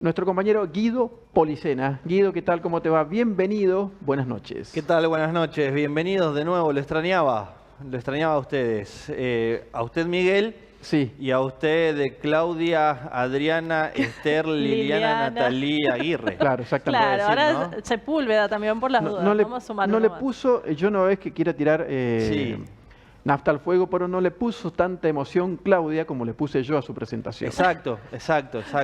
Nuestro compañero Guido Policena. Guido, ¿qué tal? ¿Cómo te va? Bienvenido. Buenas noches. ¿Qué tal? Buenas noches. Bienvenidos de nuevo. Lo extrañaba a ustedes. A usted, Miguel, Sí, y a usted, Claudia, Adriana, Esther, Liliana, Natalí, Aguirre. claro, exactamente. Claro, decir, ahora ¿no? es Sepúlveda también por las No, dudas. no le, Vamos a sumar no uno le más. puso, yo no es que quiera tirar Sí. nafta al fuego, pero no le puso tanta emoción Claudia como le puse yo a su presentación. Exacto.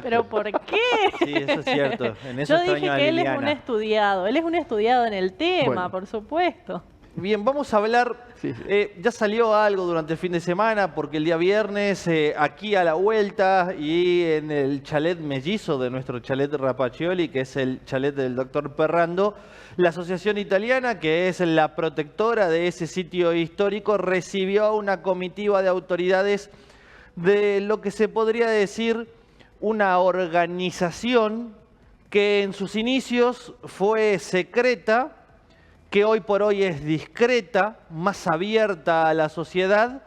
¿Pero por qué? Sí, eso es cierto. En eso Yo dije extraño a que él es un Liliana. estudiado. Él es un estudiado en el tema, Bueno. por supuesto. Bien, vamos a hablar, Sí, sí. ya salió algo durante el fin de semana, porque el día viernes, aquí a la vuelta y en el chalet mellizo de nuestro chalet Rapaccioli, que es el chalet del doctor Perrando, la asociación italiana, que es la protectora de ese sitio histórico, recibió a una comitiva de autoridades de lo que se podría decir una organización que en sus inicios fue secreta, que hoy por hoy es discreta, más abierta a la sociedad,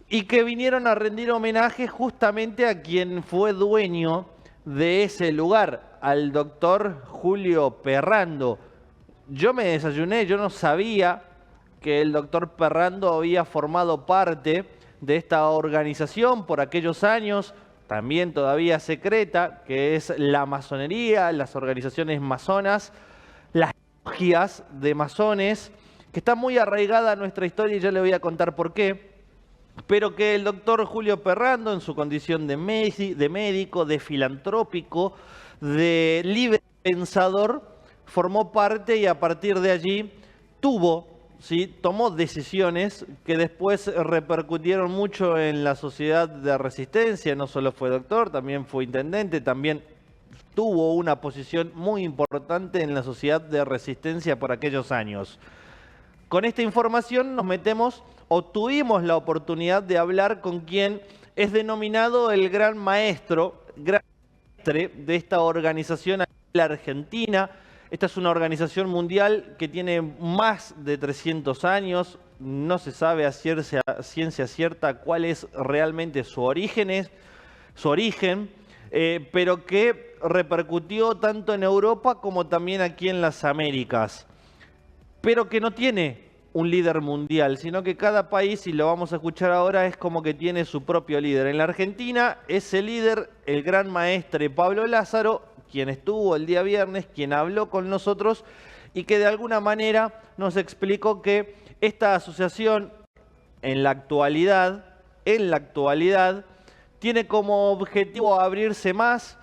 y que vinieron a rendir homenaje justamente a quien fue dueño de ese lugar, al doctor Julio Perrando. Yo me desayuné, yo no sabía que el doctor Perrando había formado parte de esta organización por aquellos años, también todavía secreta, que es la masonería, las organizaciones masonas, las logias de masones, que está muy arraigada a nuestra historia y ya le voy a contar por qué, pero que el doctor Julio Perrando, en su condición de médico, de filantrópico, de libre pensador, formó parte y a partir de allí tomó decisiones que después repercutieron mucho en la sociedad de resistencia. No solo fue doctor, también fue intendente, también tuvo una posición muy importante en la sociedad de resistencia por aquellos años. Con esta información nos metemos o tuvimos la oportunidad de hablar con quien es denominado el gran maestro, gran maestre de esta organización en la Argentina. Esta es una organización mundial que tiene más de 300 años. No se sabe a ciencia cierta cuál es realmente su origen, pero que repercutió tanto en Europa como también aquí en las Américas, pero que no tiene un líder mundial, sino que cada país, y lo vamos a escuchar ahora, es como que tiene su propio líder. En la Argentina, ese líder, el gran maestre Pablo Lázaro, quien estuvo el día viernes, quien habló con nosotros y que de alguna manera nos explicó que esta asociación en la actualidad, tiene como objetivo abrirse más,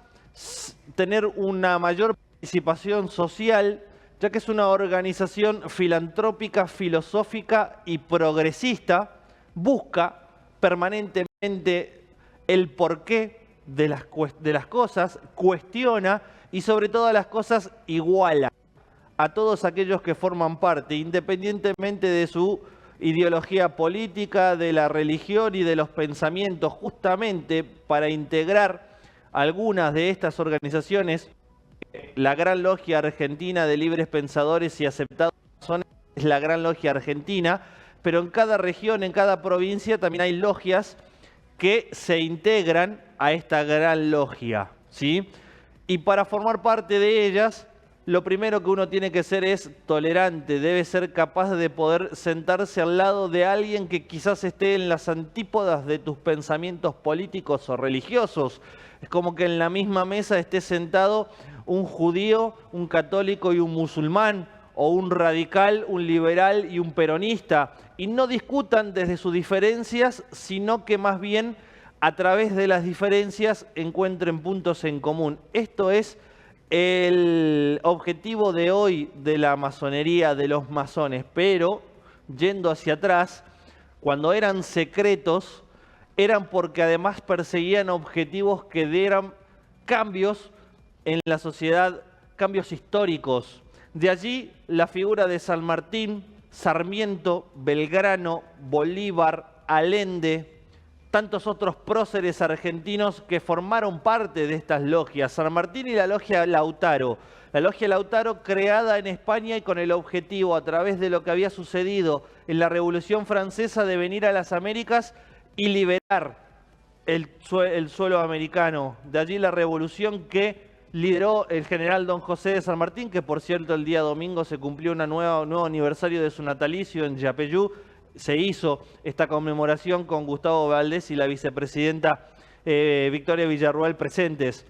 tener una mayor participación social, ya que es una organización filantrópica, filosófica y progresista, busca permanentemente el porqué de las cosas, cuestiona y sobre todas las cosas iguala a todos aquellos que forman parte, independientemente de su ideología política, de la religión y de los pensamientos, justamente para integrar algunas de estas organizaciones. La Gran Logia Argentina de Libres Pensadores y Aceptados es la Gran Logia Argentina, pero en cada región, en cada provincia también hay logias que se integran a esta gran logia, ¿sí? Y para formar parte de ellas, lo primero que uno tiene que ser es tolerante, debe ser capaz de poder sentarse al lado de alguien que quizás esté en las antípodas de tus pensamientos políticos o religiosos. Es como que en la misma mesa esté sentado un judío, un católico y un musulmán, o un radical, un liberal y un peronista, y no discutan desde sus diferencias, sino que más bien a través de las diferencias encuentren puntos en común. Esto es el objetivo de hoy de la masonería, de los masones, pero yendo hacia atrás, cuando eran secretos, eran porque además perseguían objetivos que dieran cambios en la sociedad, cambios históricos. De allí la figura de San Martín, Sarmiento, Belgrano, Bolívar, Allende, tantos otros próceres argentinos que formaron parte de estas logias. San Martín y la logia Lautaro. La logia Lautaro, creada en España y con el objetivo, a través de lo que había sucedido en la Revolución Francesa, de venir a las Américas y liberar el suelo americano. De allí la revolución que lideró el general don José de San Martín, que por cierto el día domingo se cumplió un nuevo aniversario de su natalicio en Yapeyú. Se hizo esta conmemoración con Gustavo Valdés y la vicepresidenta Victoria Villarruel presentes.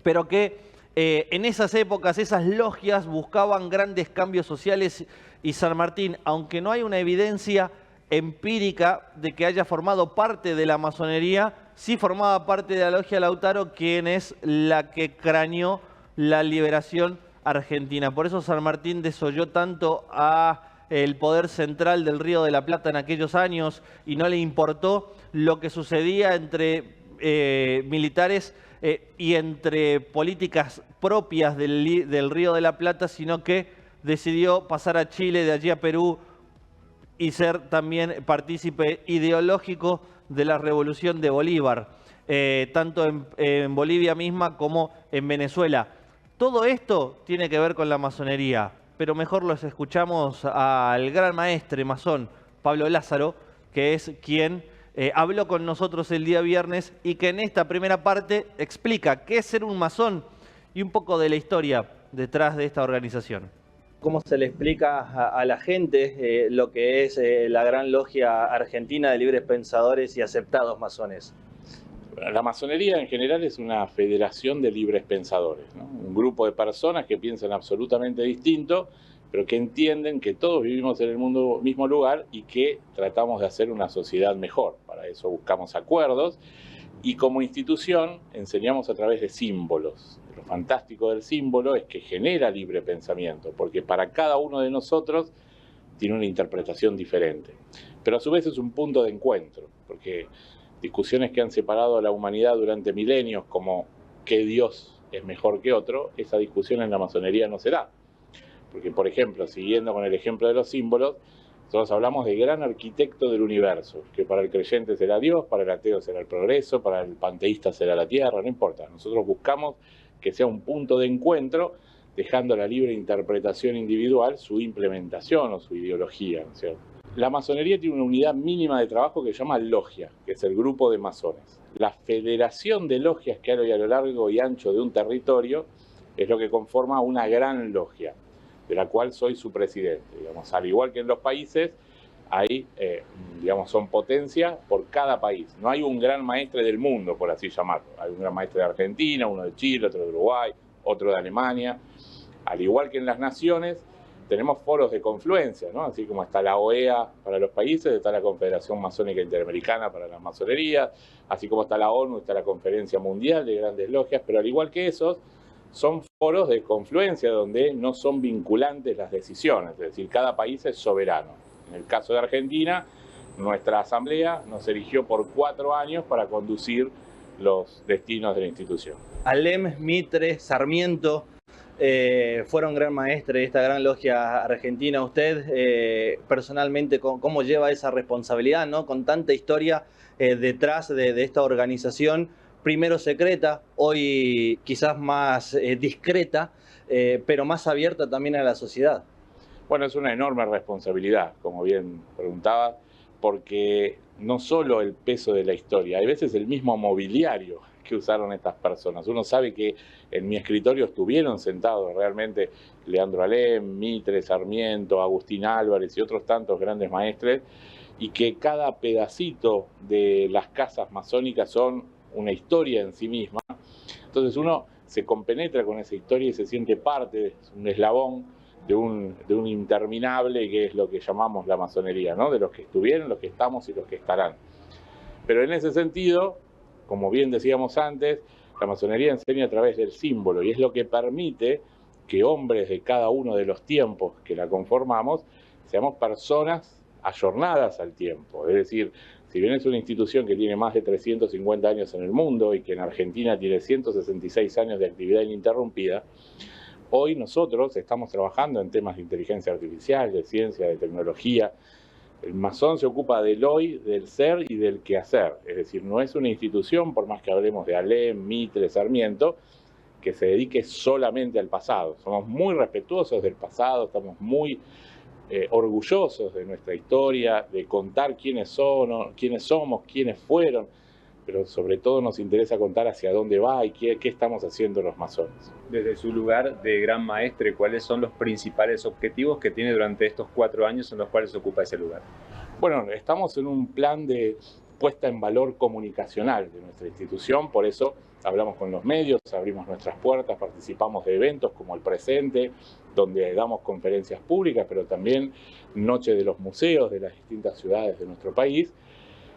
Pero que en esas épocas esas logias buscaban grandes cambios sociales y San Martín, aunque no hay una evidencia empírica de que haya formado parte de la masonería, sí formaba parte de la logia Lautaro, quien es la que craneó la liberación argentina. Por eso San Martín desoyó tanto a el poder central del Río de la Plata en aquellos años y no le importó lo que sucedía entre militares y entre políticas propias del Río de la Plata, sino que decidió pasar a Chile, de allí a Perú, y ser también partícipe ideológico de la revolución de Bolívar, tanto en Bolivia misma como en Venezuela. Todo esto tiene que ver con la masonería, pero mejor los escuchamos al gran maestre masón Pablo Lázaro, que es quien habló con nosotros el día viernes y que en esta primera parte explica qué es ser un masón y un poco de la historia detrás de esta organización. ¿Cómo se le explica a la gente lo que es la Gran Logia Argentina de Libres Pensadores y Aceptados Masones? La masonería en general es una federación de libres pensadores, ¿no? Un grupo de personas que piensan absolutamente distinto, pero que entienden que todos vivimos en el mismo lugar y que tratamos de hacer una sociedad mejor. Para eso buscamos acuerdos y como institución enseñamos a través de símbolos. Lo fantástico del símbolo es que genera libre pensamiento, porque para cada uno de nosotros tiene una interpretación diferente. Pero a su vez es un punto de encuentro, porque discusiones que han separado a la humanidad durante milenios, como qué Dios es mejor que otro, esa discusión en la masonería no se da. Porque, por ejemplo, siguiendo con el ejemplo de los símbolos, nosotros hablamos de gran arquitecto del universo, que para el creyente será Dios, para el ateo será el progreso, para el panteísta será la tierra, no importa. Nosotros buscamos que sea un punto de encuentro, dejando a la libre interpretación individual su implementación o su ideología, ¿no es cierto? La masonería tiene una unidad mínima de trabajo que se llama logia, que es el grupo de masones. La federación de logias que hay a lo largo y ancho de un territorio es lo que conforma una gran logia, de la cual soy su presidente. Digamos, al igual que en los países, hay, son potencias por cada país. No hay un gran maestre del mundo, por así llamarlo. Hay un gran maestre de Argentina, uno de Chile, otro de Uruguay, otro de Alemania. Al igual que en las naciones, tenemos foros de confluencia, ¿no? Así como está la OEA para los países, está la Confederación Masónica Interamericana para las masonerías, así como está la ONU, está la Conferencia Mundial de Grandes Logias, pero al igual que esos, son foros de confluencia donde no son vinculantes las decisiones, es decir, cada país es soberano. En el caso de Argentina, nuestra asamblea nos eligió por 4 años para conducir los destinos de la institución. Alem, Mitre, Sarmiento fueron gran maestre de esta gran logia argentina. Usted personalmente, ¿cómo lleva esa responsabilidad, ¿no? Con tanta historia detrás de esta organización, primero secreta, hoy quizás más discreta, pero más abierta también a la sociedad? Bueno, es una enorme responsabilidad, como bien preguntaba, porque no solo el peso de la historia, hay veces el mismo mobiliario que usaron estas personas. Uno sabe que en mi escritorio estuvieron sentados realmente Leandro Alem, Mitre, Sarmiento, Agustín Álvarez y otros tantos grandes maestres, y que cada pedacito de las casas masónicas son una historia en sí misma. Entonces uno se compenetra con esa historia y se siente parte, es un eslabón de un interminable que es lo que llamamos la masonería, ¿no? De los que estuvieron, los que estamos y los que estarán. Pero en ese sentido, como bien decíamos antes, la masonería enseña a través del símbolo y es lo que permite que hombres de cada uno de los tiempos que la conformamos seamos personas ayornadas al tiempo. Es decir, si bien es una institución que tiene más de 350 años en el mundo y que en Argentina tiene 166 años de actividad ininterrumpida, hoy nosotros estamos trabajando en temas de inteligencia artificial, de ciencia, de tecnología. El masón se ocupa del hoy, del ser y del quehacer. Es decir, no es una institución, por más que hablemos de Alem, Mitre, Sarmiento, que se dedique solamente al pasado. Somos muy respetuosos del pasado, estamos muy orgullosos de nuestra historia, de contar quiénes somos, quiénes fueron. pero sobre todo nos interesa contar hacia dónde va y qué estamos haciendo los masones. Desde su lugar de gran maestre, ¿cuáles son los principales objetivos que tiene durante estos 4 años en los cuales ocupa ese lugar? Bueno, estamos en un plan de puesta en valor comunicacional de nuestra institución, por eso hablamos con los medios, abrimos nuestras puertas, participamos de eventos como el presente, donde damos conferencias públicas, pero también Noche de los Museos de las distintas ciudades de nuestro país.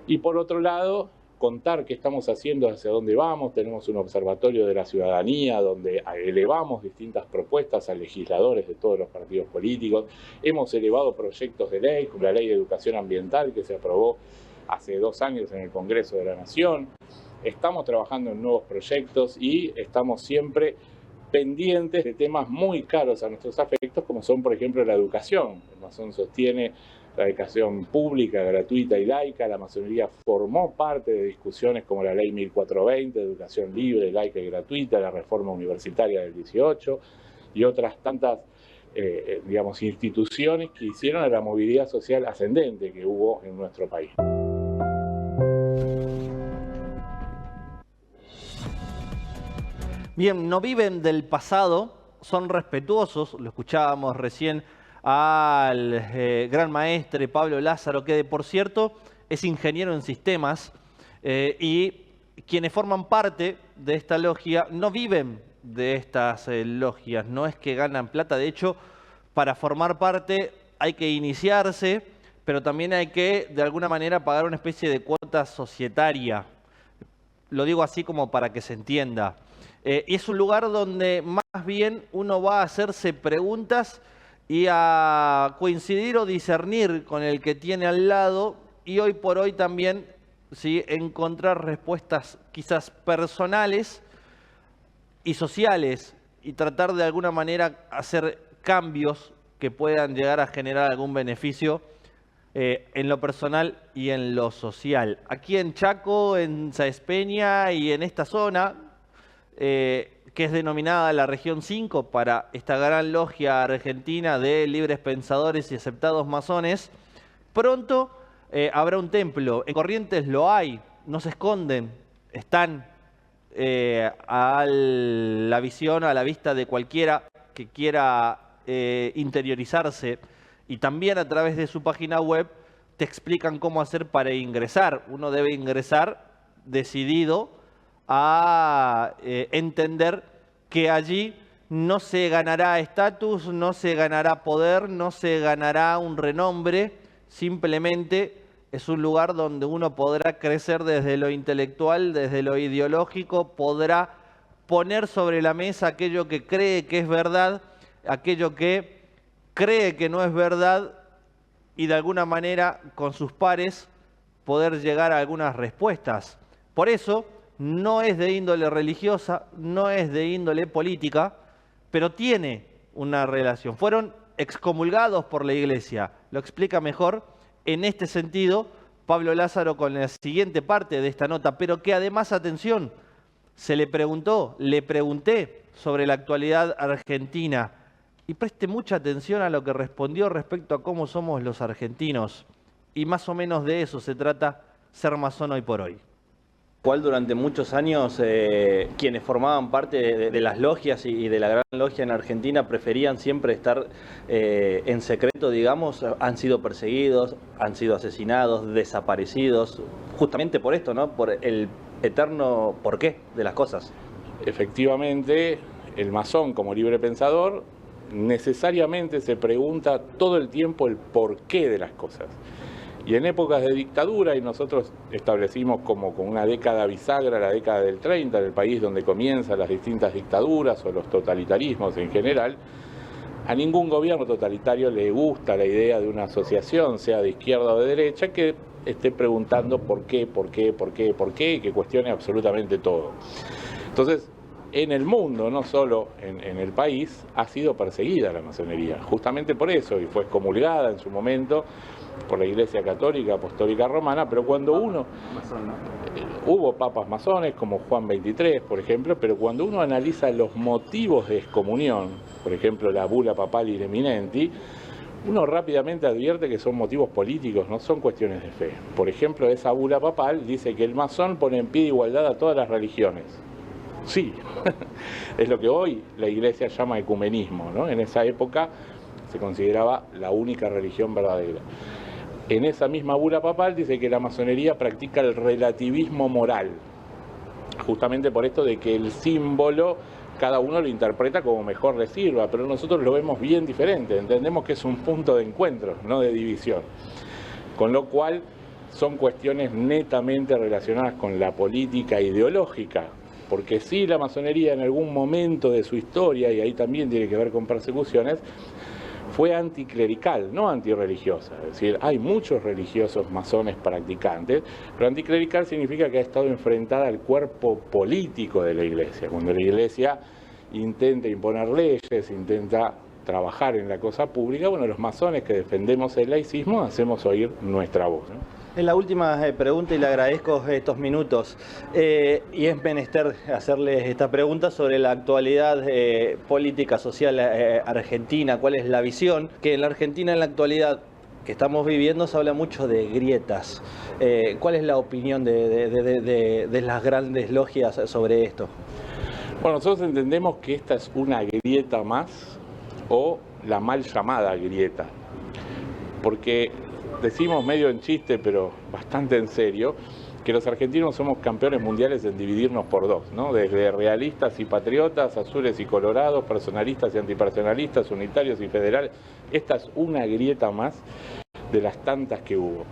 Y por otro lado, contar qué estamos haciendo, hacia dónde vamos. Tenemos un observatorio de la ciudadanía donde elevamos distintas propuestas a legisladores de todos los partidos políticos. Hemos elevado proyectos de ley, como la Ley de Educación Ambiental que se aprobó hace 2 años en el Congreso de la Nación. Estamos trabajando en nuevos proyectos y estamos siempre pendientes de temas muy caros a nuestros afectos, como son, por ejemplo, la educación. El masón sostiene la educación pública, gratuita y laica. La masonería formó parte de discusiones como la Ley 1420, de educación libre, laica y gratuita, la reforma universitaria del 18 y otras tantas instituciones que hicieron a la movilidad social ascendente que hubo en nuestro país. Bien, no viven del pasado, son respetuosos, lo escuchábamos recién al gran maestre Pablo Lázaro, que por cierto es ingeniero en sistemas, y quienes forman parte de esta logia no viven de estas logias, no es que ganan plata, de hecho para formar parte hay que iniciarse, pero también hay que de alguna manera pagar una especie de cuota societaria, lo digo así como para que se entienda. Y es un lugar donde más bien uno va a hacerse preguntas y a coincidir o discernir con el que tiene al lado y hoy por hoy también ¿sí? encontrar respuestas quizás personales y sociales y tratar de alguna manera hacer cambios que puedan llegar a generar algún beneficio en lo personal y en lo social. Aquí en Chaco, en Sáenz Peña y en esta zona, que es denominada la región 5 para esta gran logia argentina de libres pensadores y aceptados masones, pronto habrá un templo. En Corrientes lo hay, no se esconden, están a la visión, a la vista de cualquiera que quiera interiorizarse y también a través de su página web te explican cómo hacer para ingresar. Uno debe ingresar decidido a entender que allí no se ganará estatus, no se ganará poder, no se ganará un renombre, simplemente es un lugar donde uno podrá crecer desde lo intelectual, desde lo ideológico, podrá poner sobre la mesa aquello que cree que es verdad, aquello que cree que no es verdad y de alguna manera con sus pares poder llegar a algunas respuestas. Por eso no es de índole religiosa, no es de índole política, pero tiene una relación. Fueron excomulgados por la Iglesia. Lo explica mejor en este sentido Pablo Lázaro con la siguiente parte de esta nota, pero que además, atención, le pregunté sobre la actualidad argentina y preste mucha atención a lo que respondió respecto a cómo somos los argentinos y más o menos de eso se trata ser masón hoy por hoy. ¿Cuál durante muchos años quienes formaban parte de las logias y de la gran logia en Argentina preferían siempre estar en secreto, digamos, han sido perseguidos, han sido asesinados, desaparecidos, justamente por esto, ¿no? Por el eterno porqué de las cosas? Efectivamente, el masón como libre pensador necesariamente se pregunta todo el tiempo el porqué de las cosas. Y en épocas de dictadura, y nosotros establecimos como con una década bisagra, la década del 30, en el país donde comienzan las distintas dictaduras o los totalitarismos en general, a ningún gobierno totalitario le gusta la idea de una asociación, sea de izquierda o de derecha, que esté preguntando por qué, y que cuestione absolutamente todo. Entonces, en el mundo, no solo en el país, ha sido perseguida la masonería, justamente por eso, y fue excomulgada en su momento por la Iglesia Católica Apostólica Romana, pero cuando uno... hubo papas masones como Juan XXIII, por ejemplo, pero cuando uno analiza los motivos de excomunión, por ejemplo la bula papal Irreminenti, uno rápidamente advierte que son motivos políticos, no son cuestiones de fe. Por ejemplo, esa bula papal dice que el masón pone en pie de igualdad a todas las religiones. Sí, es lo que hoy la Iglesia llama ecumenismo, ¿no? En esa época se consideraba la única religión verdadera. En esa misma bula papal dice que la masonería practica el relativismo moral, justamente por esto de que el símbolo cada uno lo interpreta como mejor le sirva, pero nosotros lo vemos bien diferente, entendemos que es un punto de encuentro, no de división. Con lo cual son cuestiones netamente relacionadas con la política ideológica, porque sí, la masonería en algún momento de su historia, y ahí también tiene que ver con persecuciones, fue anticlerical, no antirreligiosa. Es decir, hay muchos religiosos masones practicantes, pero anticlerical significa que ha estado enfrentada al cuerpo político de la Iglesia. Cuando la Iglesia intenta imponer leyes, intenta trabajar en la cosa pública, bueno, los masones que defendemos el laicismo hacemos oír nuestra voz, ¿no? En la última pregunta, y le agradezco estos minutos, y es menester hacerles esta pregunta sobre la actualidad política, social argentina, cuál es la visión, que en la Argentina en la actualidad que estamos viviendo se habla mucho de grietas. ¿Cuál es la opinión de las grandes logias sobre esto? Bueno, nosotros entendemos que esta es una grieta más, o la mal llamada grieta, porque decimos medio en chiste, pero bastante en serio, que los argentinos somos campeones mundiales en dividirnos por dos, ¿no? Desde realistas y patriotas, azules y colorados, personalistas y antipersonalistas, unitarios y federales. Esta es una grieta más de las tantas que hubo.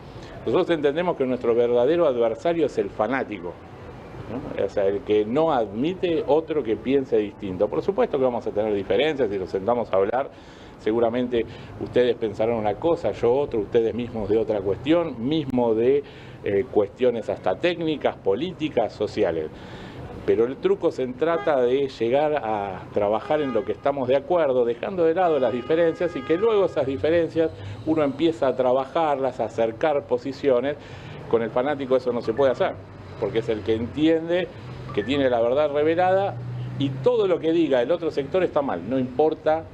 Nosotros entendemos que nuestro verdadero adversario es el fanático, ¿no? O sea, el que no admite otro que piense distinto. Por supuesto que vamos a tener diferencias y nos sentamos a hablar. Seguramente ustedes pensarán una cosa, yo otra, ustedes mismos de otra cuestión, mismo de cuestiones hasta técnicas, políticas, sociales. Pero el truco se trata de llegar a trabajar en lo que estamos de acuerdo, dejando de lado las diferencias, y que luego esas diferencias uno empieza a trabajarlas, a acercar posiciones. Con el fanático eso no se puede hacer, porque es el que entiende que tiene la verdad revelada y todo lo que diga el otro sector está mal, no importa.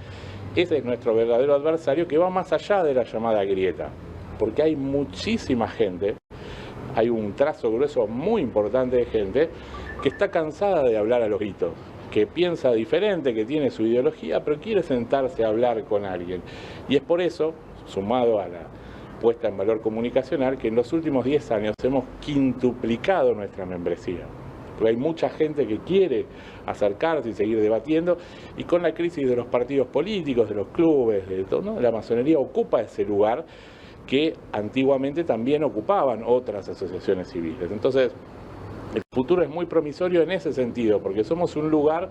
Ese es nuestro verdadero adversario, que va más allá de la llamada grieta, porque hay muchísima gente, hay un trazo grueso muy importante de gente que está cansada de hablar a los gritos, que piensa diferente, que tiene su ideología, pero quiere sentarse a hablar con alguien. Y es por eso, sumado a la puesta en valor comunicacional, que en los últimos 10 años hemos quintuplicado nuestra membresía. Porque hay mucha gente que quiere acercarse y seguir debatiendo, y con la crisis de los partidos políticos, de los clubes, de todo, ¿no? La masonería ocupa ese lugar que antiguamente también ocupaban otras asociaciones civiles. Entonces, el futuro es muy promisorio en ese sentido, porque somos un lugar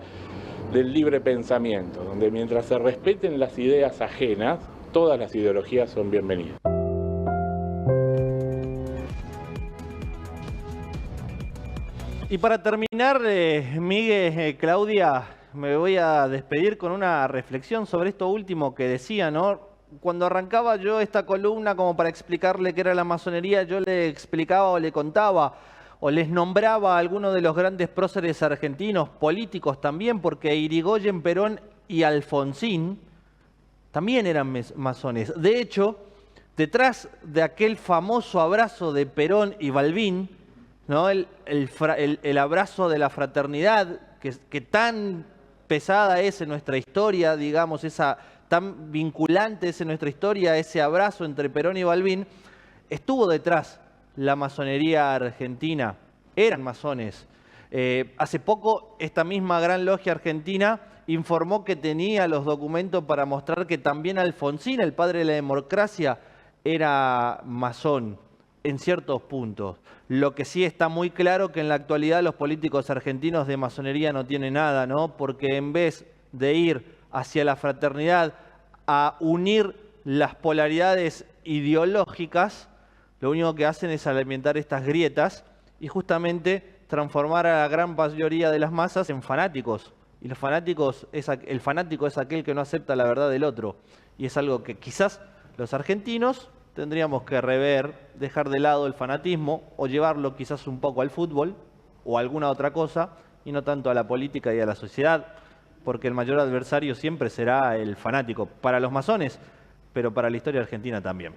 del libre pensamiento, donde mientras se respeten las ideas ajenas, todas las ideologías son bienvenidas. Y para terminar, Miguel, Claudia, me voy a despedir con una reflexión sobre esto último que decía, ¿no? Cuando arrancaba yo esta columna como para explicarle qué era la masonería, yo le explicaba o le contaba o les nombraba a algunos de los grandes próceres argentinos, políticos también, porque Irigoyen, Perón y Alfonsín también eran masones. De hecho, detrás de aquel famoso abrazo de Perón y Balbín, ¿no? El abrazo de la fraternidad, que tan pesada es en nuestra historia, digamos, tan vinculante es en nuestra historia, ese abrazo entre Perón y Balbín, estuvo detrás la masonería argentina, eran masones. Hace poco esta misma gran logia argentina informó que tenía los documentos para mostrar que también Alfonsín, el padre de la democracia, era masón en ciertos puntos. Lo que sí está muy claro que en la actualidad los políticos argentinos de masonería no tienen nada, ¿no? Porque en vez de ir hacia la fraternidad, a unir las polaridades ideológicas, lo único que hacen es alimentar estas grietas y justamente transformar a la gran mayoría de las masas en fanáticos. Y el fanático es aquel que no acepta la verdad del otro. Y es algo que quizás los argentinos tendríamos que rever, dejar de lado el fanatismo o llevarlo quizás un poco al fútbol o a alguna otra cosa y no tanto a la política y a la sociedad, porque el mayor adversario siempre será el fanático. Para los masones, pero para la historia argentina también.